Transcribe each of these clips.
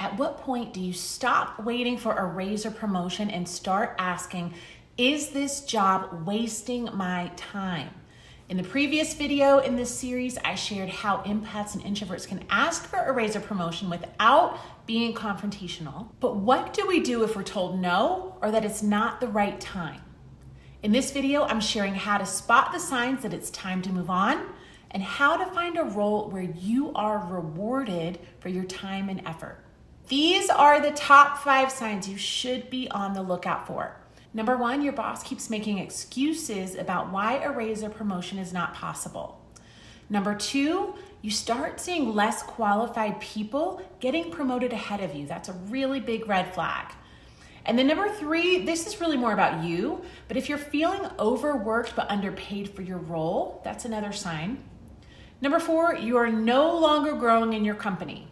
At what point do you stop waiting for a raise or promotion and start asking, is this job wasting my time? In the previous video in this series, I shared how empaths and introverts can ask for a raise or promotion without being confrontational. But what do we do if we're told no or that it's not the right time? In this video, I'm sharing how to spot the signs that it's time to move on and how to find a role where you are rewarded for your time and effort. These are the top 5 signs you should be on the lookout for. Number 1, your boss keeps making excuses about why a raise or promotion is not possible. Number 2, you start seeing less qualified people getting promoted ahead of you. That's a really big red flag. And then number 3, this is really more about you, but if you're feeling overworked but underpaid for your role, that's another sign. Number 4, you are no longer growing in your company.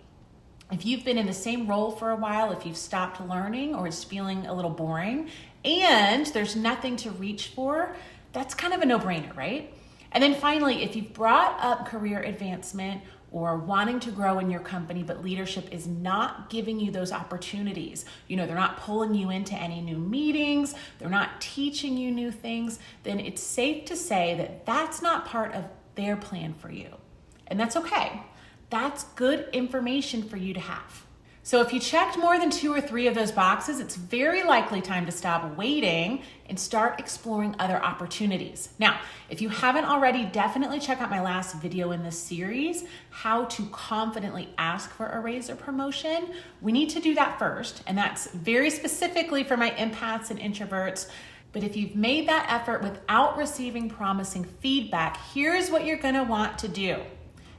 If you've been in the same role for a while, if you've stopped learning or it's feeling a little boring and there's nothing to reach for, that's kind of a no-brainer, right? And then finally, if you've brought up career advancement or wanting to grow in your company, but leadership is not giving you those opportunities, they're not pulling you into any new meetings, they're not teaching you new things, then it's safe to say that that's not part of their plan for you. And that's okay. That's good information for you to have. So if you checked more than 2 or 3 of those boxes, it's very likely time to stop waiting and start exploring other opportunities. Now, if you haven't already, definitely check out my last video in this series, how to confidently ask for a raise or promotion. We need to do that first, and that's very specifically for my empaths and introverts. But if you've made that effort without receiving promising feedback, here's what you're gonna want to do.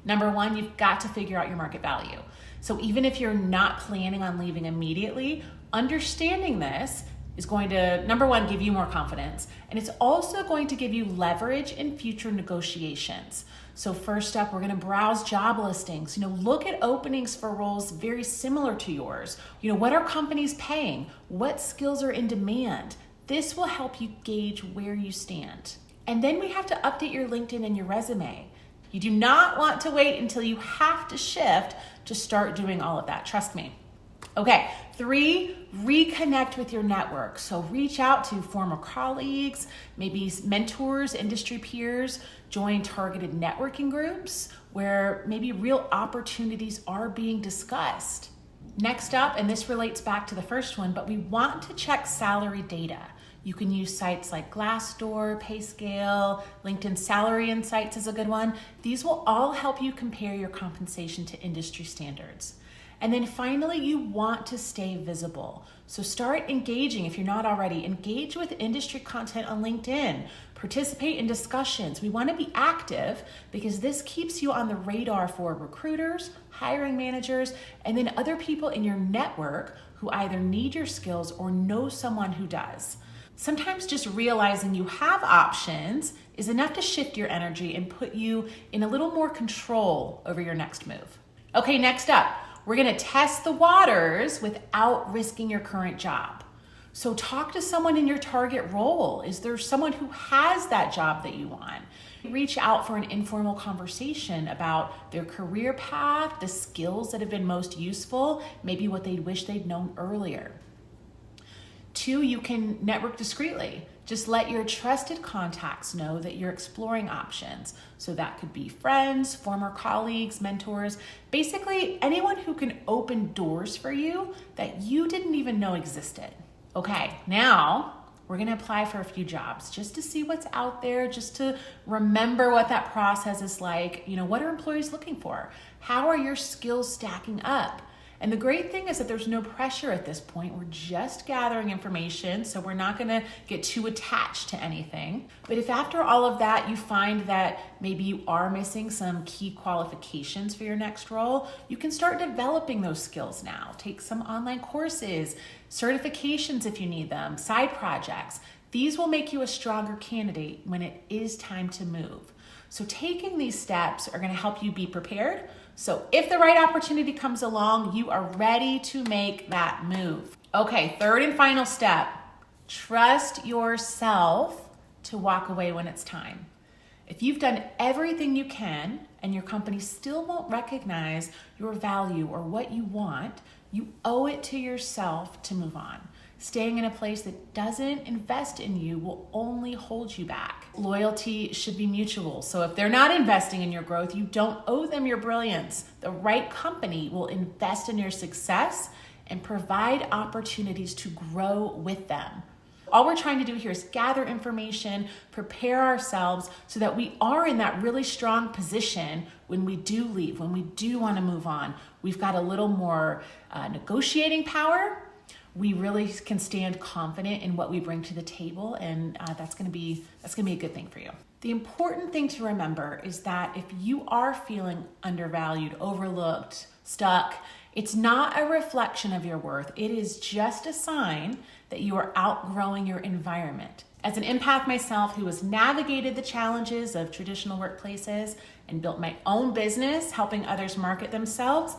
Number 1, you've got to figure out your market value. So even if you're not planning on leaving immediately, understanding this is going to, number 1, give you more confidence. And it's also going to give you leverage in future negotiations. So first up, we're gonna browse job listings. Look at openings for roles very similar to yours. What are companies paying? What skills are in demand? This will help you gauge where you stand. And then we have to update your LinkedIn and your resume. You do not want to wait until you have to shift to start doing all of that. Trust me. Okay, 3, reconnect with your network. So reach out to former colleagues, maybe mentors, industry peers, join targeted networking groups where maybe real opportunities are being discussed. Next up, and this relates back to the first one, but we want to check salary data. You can use sites like Glassdoor, PayScale, LinkedIn Salary Insights is a good one. These will all help you compare your compensation to industry standards. And then finally, you want to stay visible. So start engaging, if you're not already, engage with industry content on LinkedIn, participate in discussions. We want to be active because this keeps you on the radar for recruiters, hiring managers, and then other people in your network who either need your skills or know someone who does. Sometimes just realizing you have options is enough to shift your energy and put you in a little more control over your next move. Okay, next up, we're gonna test the waters without risking your current job. So talk to someone in your target role. Is there someone who has that job that you want? Reach out for an informal conversation about their career path, the skills that have been most useful, maybe what they wish they'd known earlier. 2, you can network discreetly. Just let your trusted contacts know that you're exploring options. So that could be friends, former colleagues, mentors, basically anyone who can open doors for you that you didn't even know existed. Okay, now we're gonna apply for a few jobs just to see what's out there, just to remember what that process is like. What are employees looking for? How are your skills stacking up? And the great thing is that there's no pressure at this point. We're just gathering information, so we're not gonna get too attached to anything. But if after all of that you find that maybe you are missing some key qualifications for your next role, you can start developing those skills now. Take some online courses, certifications if you need them, side projects. These will make you a stronger candidate when it is time to move. So taking these steps are gonna help you be prepared. So if the right opportunity comes along, you are ready to make that move. Okay, 3rd and final step, trust yourself to walk away when it's time. If you've done everything you can and your company still won't recognize your value or what you want, you owe it to yourself to move on. Staying in a place that doesn't invest in you will only hold you back. Loyalty should be mutual. So if they're not investing in your growth, you don't owe them your brilliance. The right company will invest in your success and provide opportunities to grow with them. All we're trying to do here is gather information, prepare ourselves so that we are in that really strong position when we do leave, when we do want to move on. We've got a little more negotiating power. We really can stand confident in what we bring to the table, and that's gonna be a good thing for you. The important thing to remember is that if you are feeling undervalued, overlooked, stuck, it's not a reflection of your worth. It is just a sign that you are outgrowing your environment. As an empath myself who has navigated the challenges of traditional workplaces and built my own business helping others market themselves,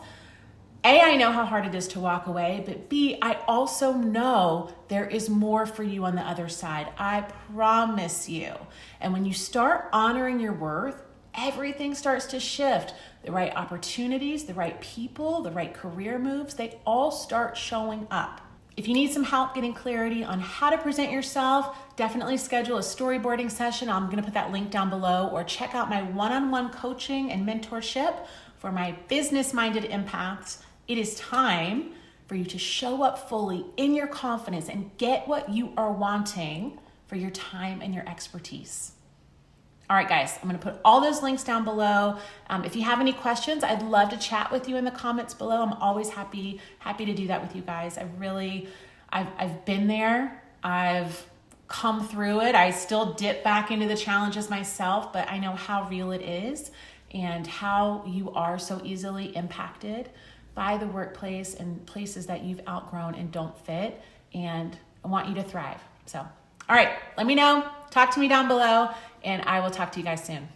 A, I know how hard it is to walk away, but B, I also know there is more for you on the other side. I promise you. And when you start honoring your worth, everything starts to shift. The right opportunities, the right people, the right career moves, they all start showing up. If you need some help getting clarity on how to present yourself, definitely schedule a storyboarding session. I'm gonna put that link down below, or check out my one-on-one coaching and mentorship for my business-minded empaths. It is time for you to show up fully in your confidence and get what you are wanting for your time and your expertise. All right, guys, I'm gonna put all those links down below. If you have any questions, I'd love to chat with you in the comments below. I'm always happy to do that with you guys. I've been there. I've come through it. I still dip back into the challenges myself, but I know how real it is and how you are so easily impacted by the workplace and places that you've outgrown and don't fit. And I want you to thrive. So, all right, let me know. Talk to me down below, and I will talk to you guys soon.